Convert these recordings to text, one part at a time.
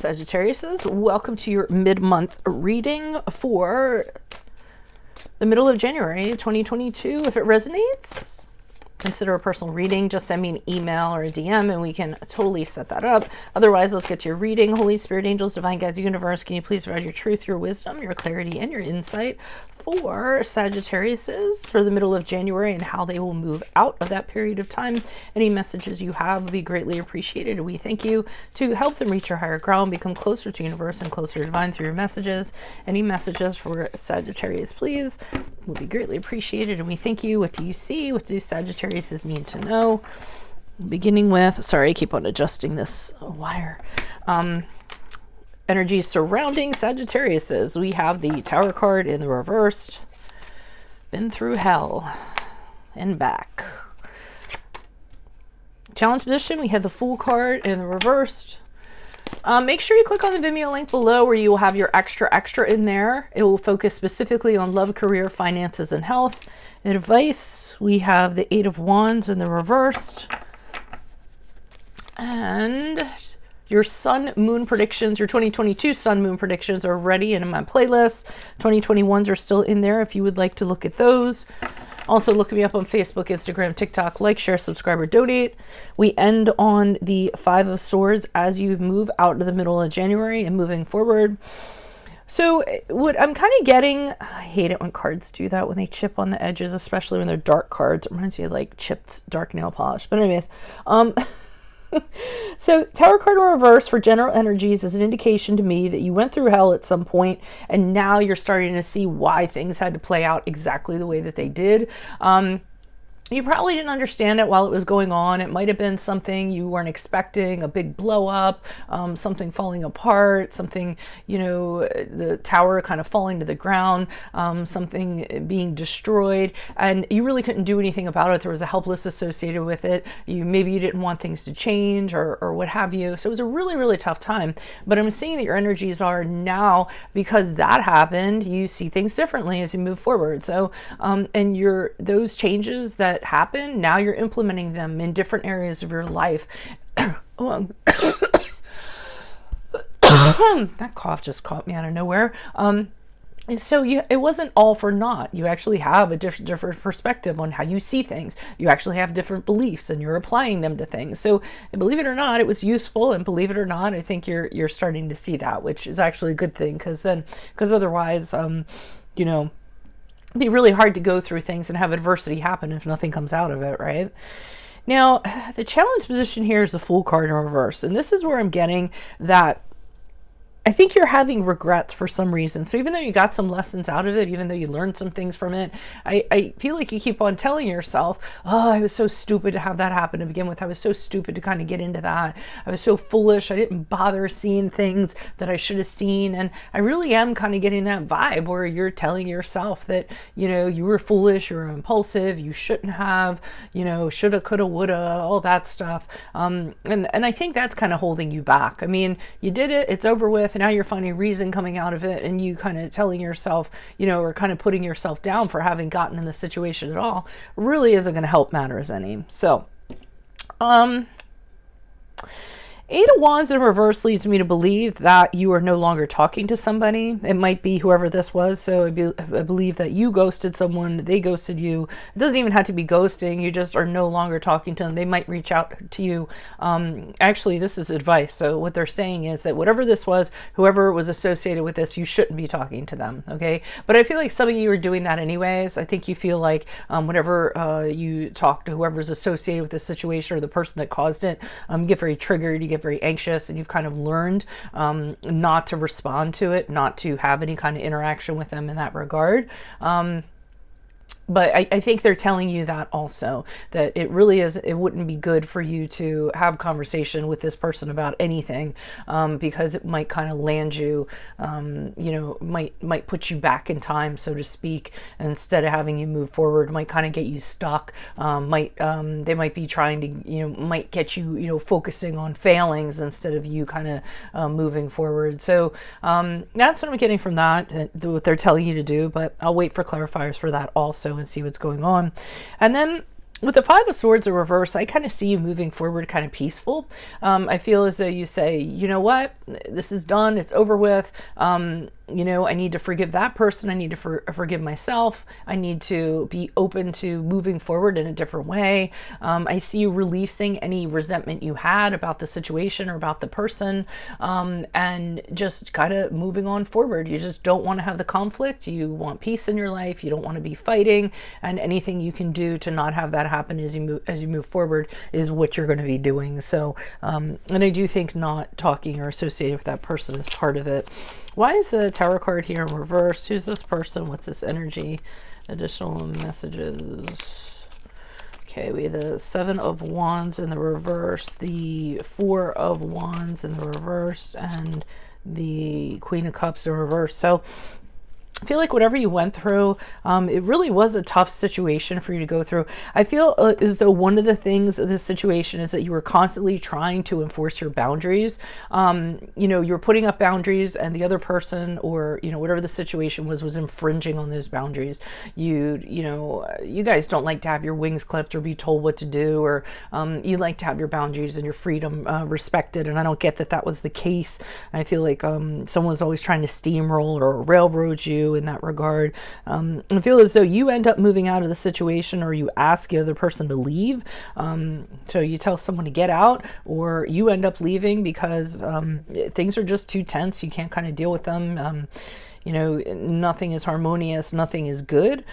Sagittariuses, welcome to your mid-month reading for the middle of January 2022. If it resonates, consider a personal reading. Just send me an email or a DM and we can totally set that up. Otherwise, let's get to your reading. Holy Spirit, angels, divine guides, universe, can you please provide your truth, your wisdom, your clarity, and your insight for Sagittariuses for the middle of January and how they will move out of that period of time. Any messages you have will be greatly appreciated. We thank you to help them reach your higher ground, become closer to universe and closer to divine through your messages. Any messages for Sagittarius, please, will be greatly appreciated. And we thank you. What do you see? What do Sagittariuses need to know? Beginning with, sorry, I keep on adjusting this wire. Energy surrounding Sagittariuses. We have the Tower card in the reversed. Been through hell and back. Challenge position, we have the Fool card in the reversed. Make sure you click on the Vimeo link below where you will have your extra in there. It will focus specifically on love, career, finances, and health. Advice, we have the Eight of Wands in the reversed. And your sun moon predictions, your 2022 sun moon predictions are ready and in my playlist. 2021s are still in there if you would like to look at those. Also look me up on Facebook, Instagram, TikTok. Like, share, subscribe, or donate. We end on the Five of Swords as you move out to the middle of January and moving forward. So what I'm kind of getting, I hate it when cards do that, when they chip on the edges, especially when they're dark cards. It reminds me of like chipped dark nail polish. But anyways, so Tower card in reverse for general energies is an indication to me that you went through hell at some point and now you're starting to see why things had to play out exactly the way that they did. You probably didn't understand it while it was going on. It might have been something you weren't expecting, a big blow up, something falling apart, something, you know, the tower kind of falling to the ground, something being destroyed, and you really couldn't do anything about it. There was a helpless associated with it. Maybe you didn't want things to change or what have you. So it was a really, really tough time. But I'm seeing that your energies are now, because that happened, you see things differently as you move forward. So, and those changes that happen, now you're implementing them in different areas of your life. That cough just caught me out of nowhere. So it wasn't all for naught. You actually have a different perspective on how you see things. You actually have different beliefs and you're applying them to things. So believe it or not, it was useful, and believe it or not, I think you're starting to see that, which is actually a good thing, because otherwise, you know, it'd be really hard to go through things and have adversity happen if nothing comes out of it, right? Now, the challenge position here is the Fool card in reverse. And this is where I'm getting that I think you're having regrets for some reason. So even though you got some lessons out of it, even though you learned some things from it, I feel like you keep on telling yourself, oh, I was so stupid to have that happen to begin with. I was so stupid to kind of get into that. I was so foolish. I didn't bother seeing things that I should have seen. And I really am kind of getting that vibe where you're telling yourself that, you know, you were foolish, you were impulsive, you shouldn't have, you know, shoulda, coulda, woulda, all that stuff. And I think that's kind of holding you back. I mean, you did it, it's over with. And now you're finding reason coming out of it, and you kind of telling yourself, you know, or kind of putting yourself down for having gotten in the situation at all, really isn't going to help matters any. So, Eight of Wands in reverse leads me to believe that you are no longer talking to somebody. It might be whoever this was. So I believe that you ghosted someone, they ghosted you. It doesn't even have to be ghosting. You just are no longer talking to them. They might reach out to you. Actually, this is advice. So what they're saying is that whatever this was, whoever was associated with this, you shouldn't be talking to them. Okay. But I feel like some of you are doing that anyways. I think you feel like whenever you talk to whoever's associated with this situation or the person that caused it, you get very triggered, you get very anxious, and you've kind of learned not to respond to it, not to have any kind of interaction with them in that regard. But I think they're telling you that also, that it really is, it wouldn't be good for you to have conversation with this person about anything, because it might kind of land you, you know, might put you back in time, so to speak, instead of having you move forward, might kind of get you stuck, they might be trying to, you know, might get you, you know, focusing on failings instead of you kind of moving forward. So that's what I'm getting from that, what they're telling you to do, but I'll wait for clarifiers for that also and see what's going on. And then With the Five of Swords in reverse, I kind of see you moving forward kind of peaceful. I feel as though you say, you know what, this is done, it's over with. You know, I need to forgive that person. I need to forgive myself. I need to be open to moving forward in a different way. I see you releasing any resentment you had about the situation or about the person, and just kind of moving on forward. You just don't want to have the conflict. You want peace in your life. You don't want to be fighting, and anything you can do to not have that happen as you move forward is what you're going to be doing. So, and I do think not talking or associating with that person is part of it. Why is the Tower card here in reverse? Who's this person? What's this energy? Additional messages. Okay, we have the Seven of Wands in the reverse, the Four of Wands in the reverse, and the Queen of Cups in reverse. So I feel like whatever you went through, it really was a tough situation for you to go through. I feel as though one of the things of this situation is that you were constantly trying to enforce your boundaries. You know, you were putting up boundaries, and the other person, or, you know, whatever the situation was infringing on those boundaries. You know, you guys don't like to have your wings clipped or be told what to do, or you like to have your boundaries and your freedom respected. And I don't get that was the case. I feel like someone was always trying to steamroll or railroad you in that regard. I feel as though you end up moving out of the situation, or you ask the other person to leave. So you tell someone to get out, or you end up leaving because things are just too tense. You can't kind of deal with them. You know, nothing is harmonious, nothing is good.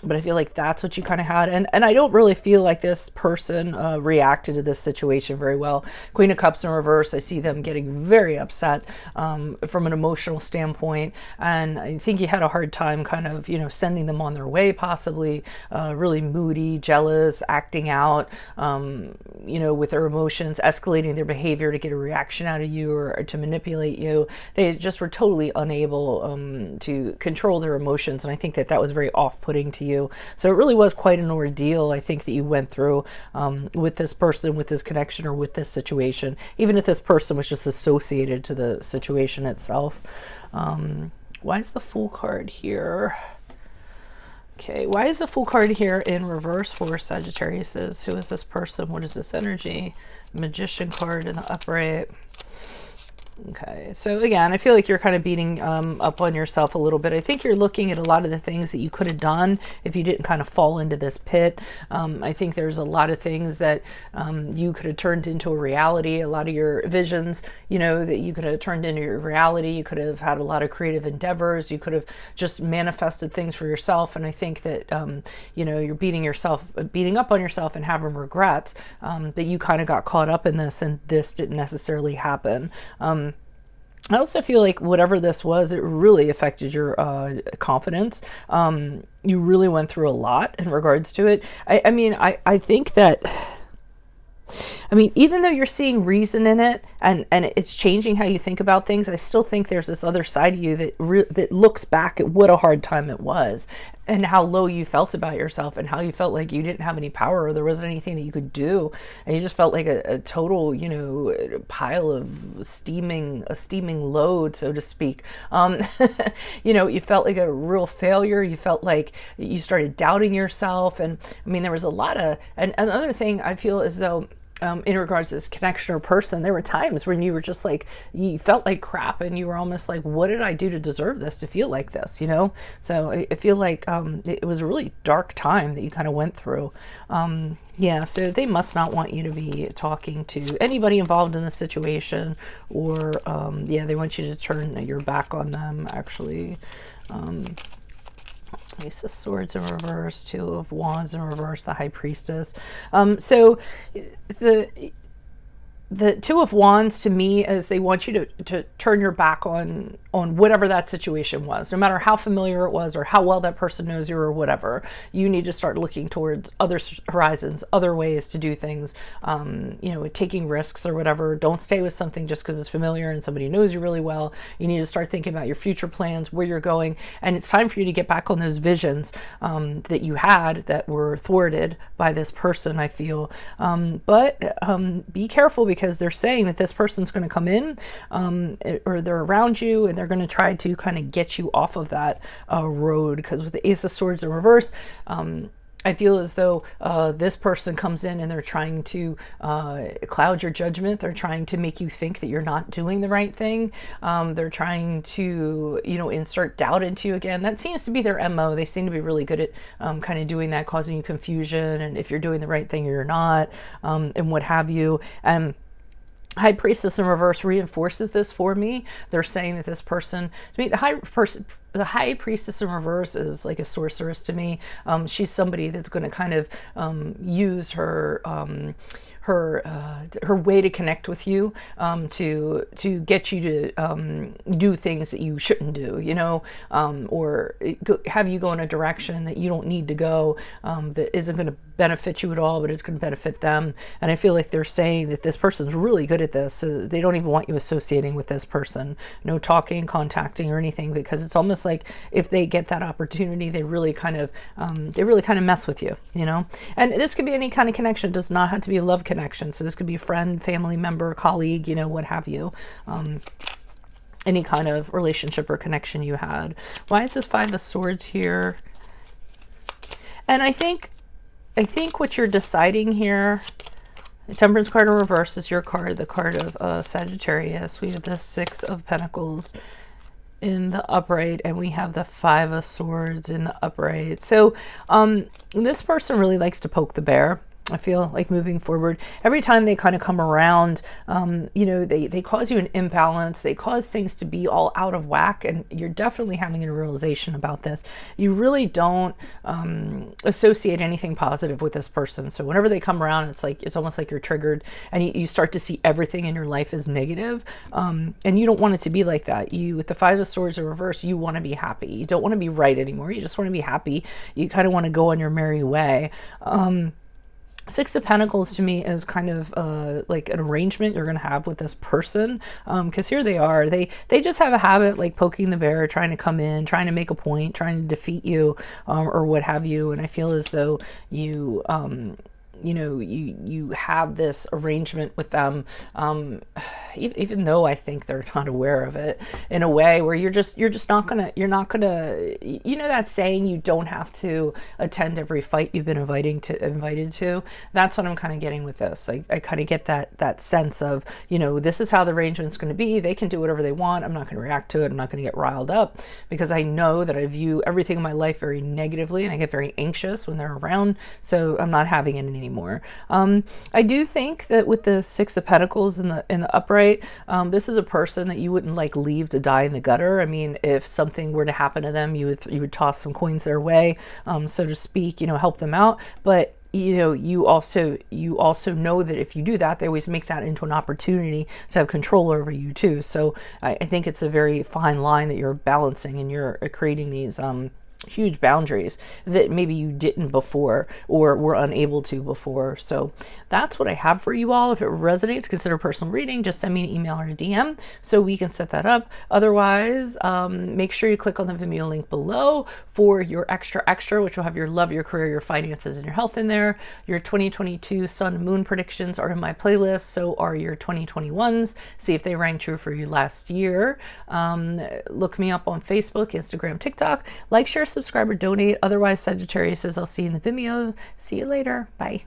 But I feel like that's what you kind of had. And I don't really feel like this person reacted to this situation very well. Queen of Cups in reverse, I see them getting very upset from an emotional standpoint. And I think you had a hard time kind of, you know, sending them on their way, possibly. Really moody, jealous, acting out, you know, with their emotions, escalating their behavior to get a reaction out of you, or to manipulate you. They just were totally unable to control their emotions. And I think that was very off-putting to you. So it really was quite an ordeal, I think, that you went through with this person, with this connection, or with this situation, even if this person was just associated to the situation itself. Why is the Fool card here? Okay, why is the Fool card here in reverse for Sagittarius? Who is this person? What is this energy? Magician card in the upright. Okay, so again, I feel like you're kind of beating up on yourself a little bit. I think you're looking at a lot of the things that you could have done if you didn't kind of fall into this pit. I think there's a lot of things that you could have turned into a reality, a lot of your visions, you know, that you could have turned into your reality. You could have had a lot of creative endeavors. You could have just manifested things for yourself. And I think that, you know, you're beating up on yourself and having regrets that you kind of got caught up in this, and this didn't necessarily happen. I also feel like whatever this was, it really affected your confidence. You really went through a lot in regards to it. I mean, I think that, I mean, even though you're seeing reason in it, and it's changing how you think about things, I still think there's this other side of you that looks back at what a hard time it was, and how low you felt about yourself, and how you felt like you didn't have any power, or there wasn't anything that you could do, and you just felt like a total, you know, pile of steaming load, so to speak. You know, you felt like a real failure. You felt like you started doubting yourself, and I mean, there was a lot of, and another thing I feel as though, in regards to this connection or person, there were times when you were just like, you felt like crap, and you were almost like, what did I do to deserve this, to feel like this, you know? So I feel like it was a really dark time that you kind of went through. Yeah, so they must not want you to be talking to anybody involved in the situation, or yeah, they want you to turn your back on them, actually. Ace of Swords in reverse, Two of Wands in reverse, the High Priestess. So the Two of Wands, to me, is they want you to turn your back on whatever that situation was, no matter how familiar it was, or how well that person knows you, or whatever. You need to start looking towards other horizons, other ways to do things, you know, taking risks or whatever. Don't stay with something just because it's familiar and somebody knows you really well. You need to start thinking about your future plans, where you're going, and it's time for you to get back on those visions that you had that were thwarted by this person, I feel. But be careful, because they're saying that this person's going to come in, or they're around you, and they're going to try to kind of get you off of that road. Because with the Ace of Swords in reverse, I feel as though this person comes in and they're trying to cloud your judgment. They're trying to make you think that you're not doing the right thing. They're trying to, insert doubt into you again. That seems to be their MO. They seem to be really good at kind of doing that, causing you confusion, and if you're doing the right thing or you're not, and what have you. And High Priestess in reverse reinforces this for me. They're saying that this person, to me, the High Priestess in reverse is like a sorceress to me. She's somebody that's going to kind of use her way to connect with you, to get you to do things that you shouldn't do, or have you go in a direction that you don't need to go, that isn't going to benefit you at all, but it's going to benefit them. And I feel like they're saying that this person's really good at this, so they don't even want you associating with this person. No talking, contacting, or anything, because it's almost like if they get that opportunity, they really kind of mess with you, And this could be any kind of connection. It does not have to be a love connection. So this could be a friend, family member, colleague, what have you. Any kind of relationship or connection you had. Why is this Five of Swords here? And I think what you're deciding here, the Temperance card in reverse is your card, the card of Sagittarius. We have the Six of Pentacles in the upright, and we have the Five of Swords in the upright. So this person really likes to poke the bear. I feel like moving forward, every time they kind of come around, they cause you an imbalance. They cause things to be all out of whack, and you're definitely having a realization about this. You really don't associate anything positive with this person. So whenever they come around, it's almost like you're triggered, and you start to see everything in your life as negative, and you don't want it to be like that. With the Five of Swords in reverse, you want to be happy. You don't want to be right anymore. You just want to be happy. You kind of want to go on your merry way. Six of Pentacles to me is kind of like an arrangement you're going to have with this person, because here they are. They just have a habit like poking the bear, trying to come in, trying to make a point, trying to defeat you, or what have you. And I feel as though you have this arrangement with them, even though I think they're not aware of it, in a way where you're not gonna, that saying, you don't have to attend every fight you've been invited to. That's what I'm kind of getting with this. I kind of get that sense of, this is how the arrangement's going to be. They can do whatever they want. I'm not going to react to it. I'm not going to get riled up, because I know that I view everything in my life very negatively, and I get very anxious when they're around. So I'm not having it anymore. I do think that with the Six of Pentacles in the upright, this is a person that you wouldn't leave to die in the gutter. I mean, if something were to happen to them, you would toss some coins their way, so to speak, help them out. But you also know that if you do that, they always make that into an opportunity to have control over you too. So I think it's a very fine line that you're balancing, and you're creating these huge boundaries that maybe you didn't before, or were unable to before. So that's what I have for you all. If it resonates, consider personal reading. Just send me an email or a DM so we can set that up. Otherwise, make sure you click on the Vimeo link below for your extra, which will have your love, your career, your finances, and your health in there. Your 2022 sun and moon predictions are in my playlist. So are your 2021s. See if they rang true for you last year. Look me up on Facebook, Instagram, TikTok. Like, share, subscribe, or donate. Otherwise, Sagittarius says I'll see you in the Vimeo. See you later. Bye.